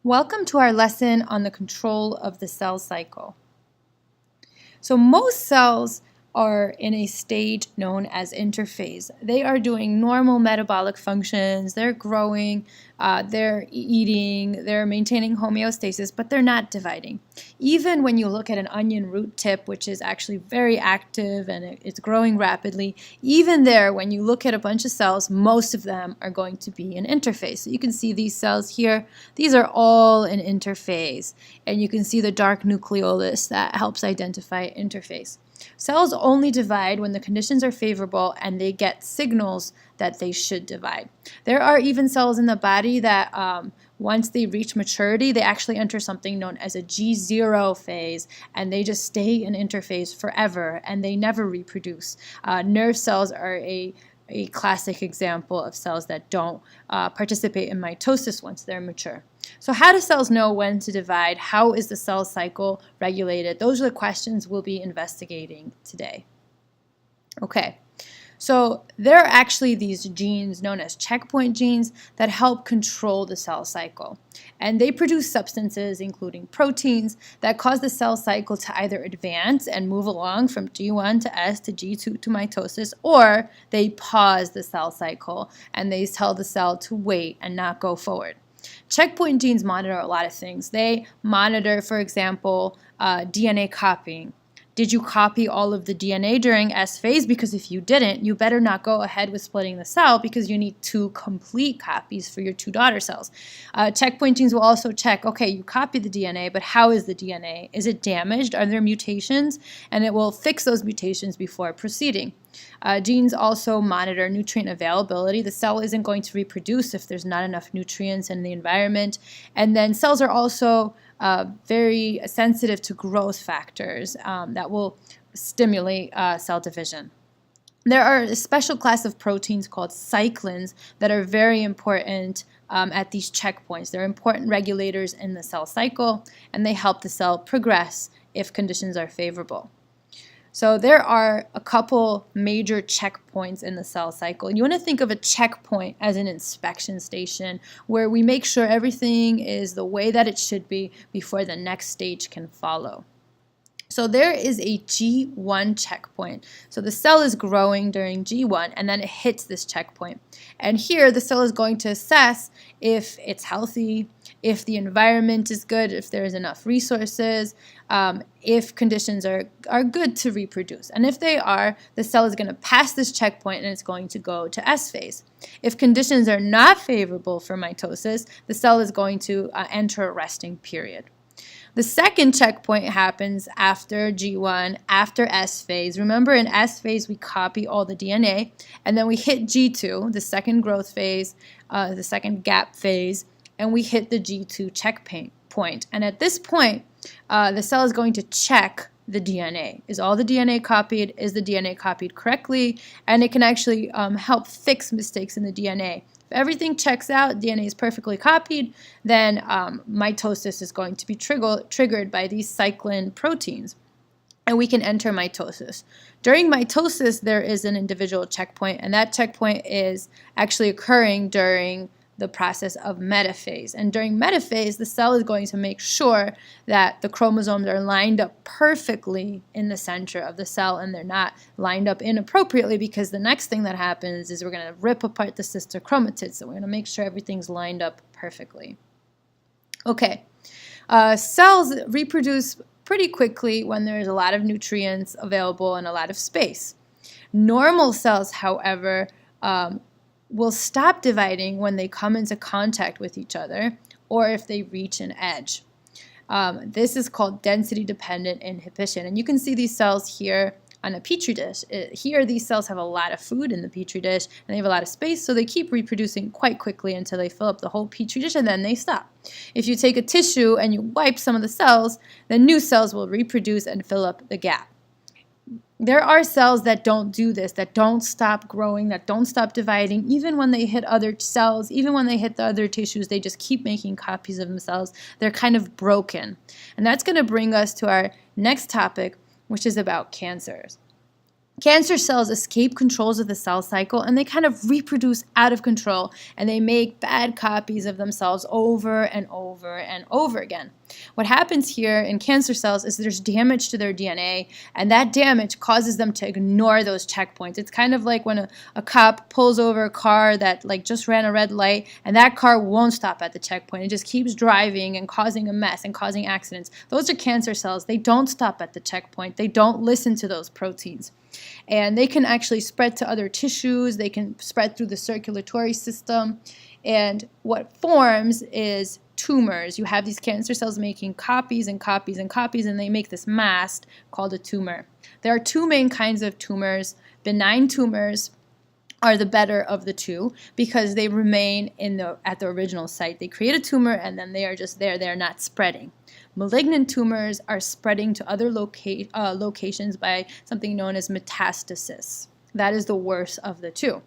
Welcome to our lesson on the control of the cell cycle. So most cells are in a stage known as interphase. They are doing normal metabolic functions, they're growing, they're eating, they're maintaining homeostasis, but they're not dividing. Even when you look at an onion root tip, which is actually very active and it's growing rapidly, even there, when you look at a bunch of cells, most of them are going to be in interphase. So you can see these cells here, these are all in interphase, and you can see the dark nucleolus that helps identify interphase. Cells only divide when the conditions are favorable and they get signals that they should divide. There are even cells in the body that once they reach maturity, they actually enter something known as a G0 phase, and they just stay in interphase forever and they never reproduce. Nerve cells are a classic example of cells that don't participate in mitosis once they're mature. So how do cells know when to divide? How is the cell cycle regulated? Those are the questions we'll be investigating today. Okay, so there are actually these genes known as checkpoint genes that help control the cell cycle. And they produce substances, including proteins, that cause the cell cycle to either advance and move along from G1 to S to G2 to mitosis, or they pause the cell cycle and they tell the cell to wait and not go forward. Checkpoint genes monitor a lot of things. They monitor, for example, DNA copying. Did you copy all of the DNA during S phase? Because if you didn't, you better not go ahead with splitting the cell because you need 2 complete copies for your 2 daughter cells. Checkpoint genes will also check, okay, you copied the DNA, but how is the DNA? Is it damaged? Are there mutations? And it will fix those mutations before proceeding. Genes also monitor nutrient availability. The cell isn't going to reproduce if there's not enough nutrients in the environment. And then cells are also very sensitive to growth factors that will stimulate cell division. There are a special class of proteins called cyclins that are very important at these checkpoints. They're important regulators in the cell cycle, and they help the cell progress if conditions are favorable. So there are a couple major checkpoints in the cell cycle. And you want to think of a checkpoint as an inspection station where we make sure everything is the way that it should be before the next stage can follow. So there is a G1 checkpoint. So the cell is growing during G1 and then it hits this checkpoint. And here the cell is going to assess if it's healthy, if the environment is good, if there's enough resources, if conditions are good to reproduce. And if they are, the cell is going to pass this checkpoint and it's going to go to S phase. If conditions are not favorable for mitosis, the cell is going to enter a resting period. The second checkpoint happens after G1, after S phase. Remember, in S phase, we copy all the DNA, and then we hit G2, the second growth phase, the second gap phase, and we hit the G2 checkpoint. And at this point, the cell is going to check the DNA. Is all the DNA copied? Is the DNA copied correctly? And it can actually help fix mistakes in the DNA. If everything checks out, DNA is perfectly copied, then mitosis is going to be triggered by these cyclin proteins, and we can enter mitosis. During mitosis, there is an individual checkpoint, and that checkpoint is actually occurring during the process of metaphase. And during metaphase, the cell is going to make sure that the chromosomes are lined up perfectly in the center of the cell and they're not lined up inappropriately, because the next thing that happens is we're going to rip apart the sister chromatids. So we're going to make sure everything's lined up perfectly. Okay, cells reproduce pretty quickly when there's a lot of nutrients available and a lot of space. Normal cells, however, will stop dividing when they come into contact with each other or if they reach an edge. This is called density-dependent inhibition. And you can see these cells here on a petri dish. Here, these cells have a lot of food in the petri dish, and they have a lot of space, so they keep reproducing quite quickly until they fill up the whole petri dish, and then they stop. If you take a tissue and you wipe some of the cells, then new cells will reproduce and fill up the gap. There are cells that don't do this, that don't stop growing, that don't stop dividing. Even when they hit other cells, even when they hit the other tissues, they just keep making copies of themselves. They're kind of broken. And that's going to bring us to our next topic, which is about cancers. Cancer cells escape controls of the cell cycle and they kind of reproduce out of control and they make bad copies of themselves over and over and over again. What happens here in cancer cells is there's damage to their DNA and that damage causes them to ignore those checkpoints. It's kind of like when a cop pulls over a car that like just ran a red light and that car won't stop at the checkpoint. It just keeps driving and causing a mess and causing accidents. Those are cancer cells. They don't stop at the checkpoint. They don't listen to those proteins. And they can actually spread to other tissues. They can spread through the circulatory system. And what forms is tumors. You have these cancer cells making copies and copies and copies, and they make this mass called a tumor. There are two main kinds of tumors. Benign tumors are the better of the two because they remain at the original site. They create a tumor and then they are just there. They're not spreading. Malignant tumors are spreading to other locations by something known as metastasis. That is the worst of the two.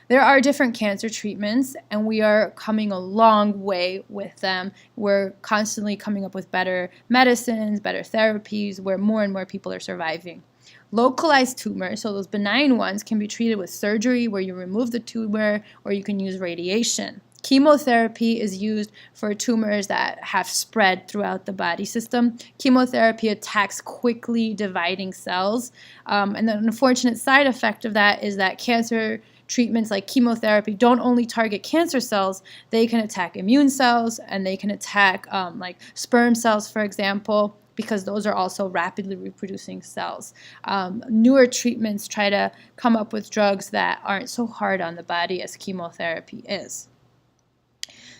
There are different cancer treatments, and we are coming a long way with them. We're constantly coming up with better medicines, better therapies, where more and more people are surviving. Localized tumors, so those benign ones, can be treated with surgery where you remove the tumor, or you can use radiation. Chemotherapy is used for tumors that have spread throughout the body system. Chemotherapy attacks quickly dividing cells, and the unfortunate side effect of that is that cancer treatments like chemotherapy don't only target cancer cells, they can attack immune cells and they can attack like sperm cells, for example, because those are also rapidly reproducing cells. Newer treatments try to come up with drugs that aren't so hard on the body as chemotherapy is.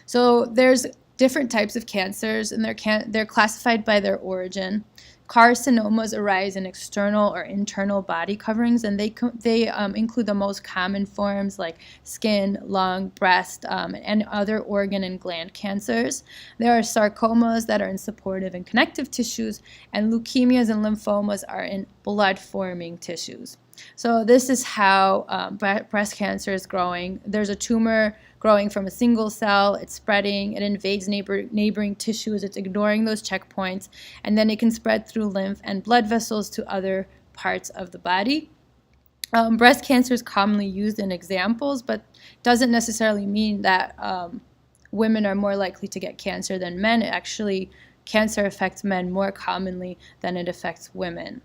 So there's different types of cancers, and they're classified by their origin. Carcinomas arise in external or internal body coverings, and they include the most common forms like skin, lung, breast, and other organ and gland cancers. There are sarcomas that are in supportive and connective tissues, and leukemias and lymphomas are in blood-forming tissues. So this is how breast cancer is growing. There's a tumor growing from a single cell, it's spreading, it invades neighboring tissues, it's ignoring those checkpoints, and then it can spread through lymph and blood vessels to other parts of the body. Breast cancer is commonly used in examples, but doesn't necessarily mean that women are more likely to get cancer than men. Actually, cancer affects men more commonly than it affects women.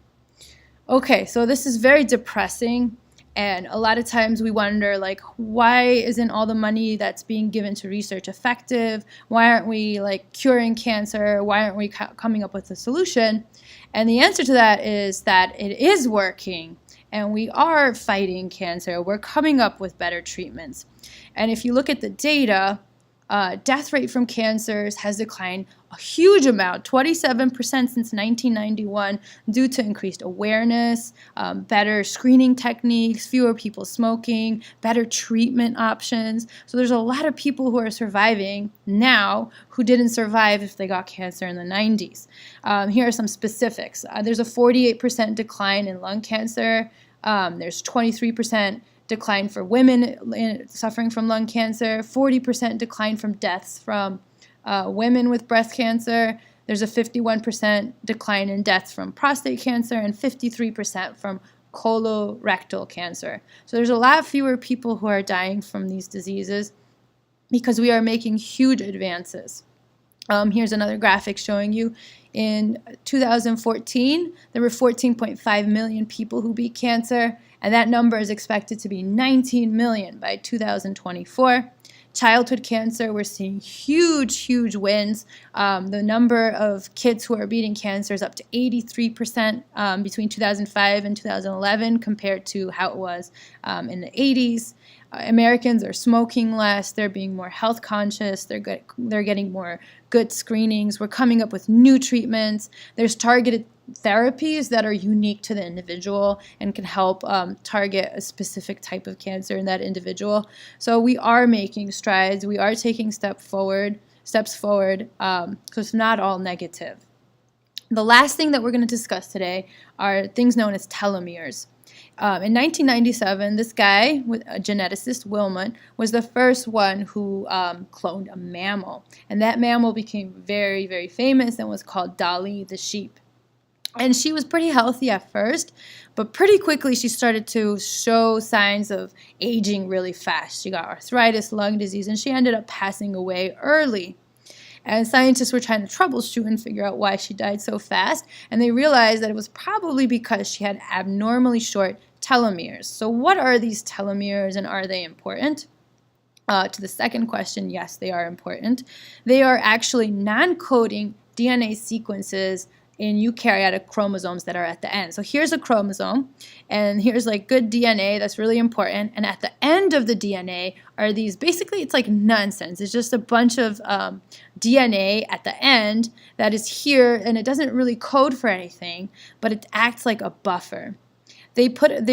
Okay, so this is very depressing. And a lot of times we wonder, like, why isn't all the money that's being given to research effective? Why aren't we, like, curing cancer? Why aren't we coming up with a solution? And the answer to that is that it is working, and we are fighting cancer. We're coming up with better treatments. And if you look at the data, death rate from cancers has declined a huge amount, 27% since 1991, due to increased awareness, better screening techniques, fewer people smoking, better treatment options. So there's a lot of people who are surviving now who didn't survive if they got cancer in the 90s. Here are some specifics. There's a 48% decline in lung cancer. There's 23% decline for women suffering from lung cancer, 40% decline from deaths from women with breast cancer. There's a 51% decline in deaths from prostate cancer and 53% from colorectal cancer. So there's a lot fewer people who are dying from these diseases because we are making huge advances. Here's another graphic showing you in 2014, there were 14.5 million people who beat cancer, and that number is expected to be 19 million by 2024. Childhood cancer, we're seeing huge wins. The number of kids who are beating cancer is up to 83% between 2005 and 2011 compared to how it was in the 80s. Americans are smoking less, they're being more health conscious, they're getting more good screenings, we're coming up with new treatments, there's targeted therapies that are unique to the individual and can help target a specific type of cancer in that individual. So we are making strides, we are taking steps forward, so it's not all negative. The last thing that we're going to discuss today are things known as telomeres. In 1997, this guy, a geneticist, Wilmot, was the first one who cloned a mammal. And that mammal became very famous and was called Dolly the sheep. And she was pretty healthy at first, but pretty quickly she started to show signs of aging really fast. She got arthritis, lung disease, and she ended up passing away early. And scientists were trying to troubleshoot and figure out why she died so fast, and they realized that it was probably because she had abnormally short telomeres. So what are these telomeres, and are they important? To the second question, yes, they are important. They are actually non-coding DNA sequences in eukaryotic chromosomes that are at the end. So here's a chromosome, and here's like good DNA that's really important, and at the end of the DNA are these, basically it's like nonsense. It's just a bunch of DNA at the end that is here, and it doesn't really code for anything, but it acts like a buffer. They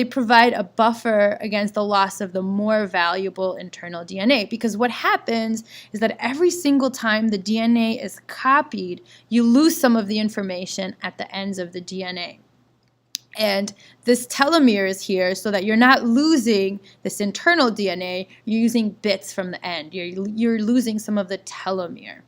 provide a buffer against the loss of the more valuable internal DNA, because what happens is that every single time the DNA is copied, you lose some of the information at the ends of the DNA. And this telomere is here so that you're not losing this internal DNA, you're using bits from the end. You're losing some of the telomere.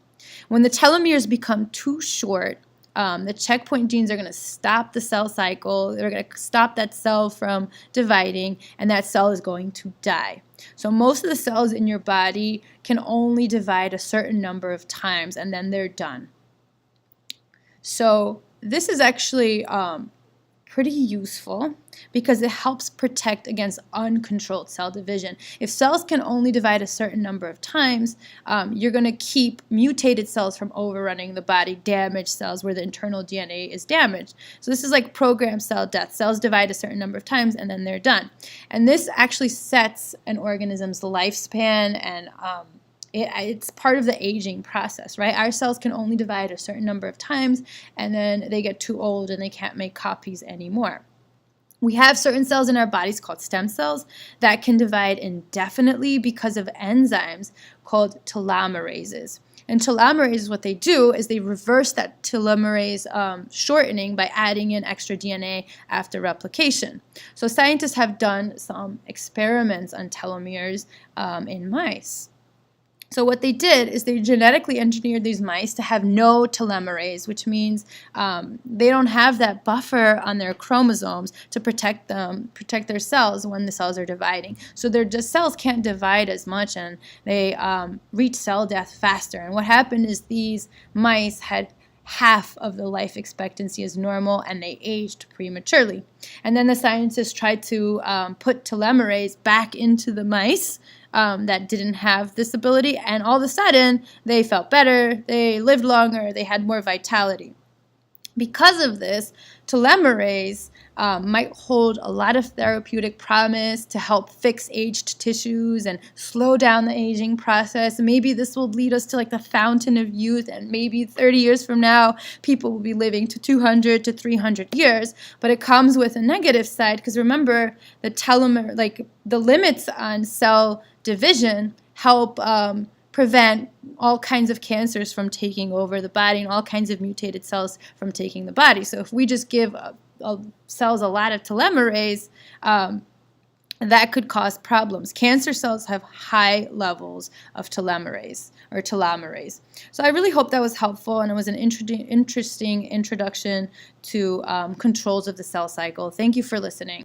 When the telomeres become too short, the checkpoint genes are going to stop the cell cycle. They're going to stop that cell from dividing, and that cell is going to die. So most of the cells in your body can only divide a certain number of times, and then they're done. So this is actually pretty useful because it helps protect against uncontrolled cell division. If cells can only divide a certain number of times, you're going to keep mutated cells from overrunning the body, damaged cells where the internal DNA is damaged. So this is like programmed cell death. Cells divide a certain number of times and then they're done. And this actually sets an organism's lifespan, and it's part of the aging process, right? Our cells can only divide a certain number of times, and then they get too old and they can't make copies anymore. We have certain cells in our bodies called stem cells that can divide indefinitely because of enzymes called telomerases. And telomerases, what they do is they reverse that telomerase shortening by adding in extra DNA after replication. So scientists have done some experiments on telomeres in mice. So what they did is they genetically engineered these mice to have no telomerase, which means they don't have that buffer on their chromosomes to protect their cells when the cells are dividing. So their cells can't divide as much, and they reach cell death faster. And what happened is these mice had half of the life expectancy as normal, and they aged prematurely. And then the scientists tried to put telomerase back into the mice that didn't have this ability, and all of a sudden they felt better, they lived longer, they had more vitality. Because of this, telomerase might hold a lot of therapeutic promise to help fix aged tissues and slow down the aging process. Maybe this will lead us to like the fountain of youth, and maybe 30 years from now, people will be living to 200 to 300 years. But it comes with a negative side, because remember, the telomere, like the limits on cell division, help prevent all kinds of cancers from taking over the body and all kinds of mutated cells from taking the body. So if we just give cells a lot of telomerase, that could cause problems. Cancer cells have high levels of telomerase. So I really hope that was helpful, and it was an interesting introduction to controls of the cell cycle. Thank you for listening.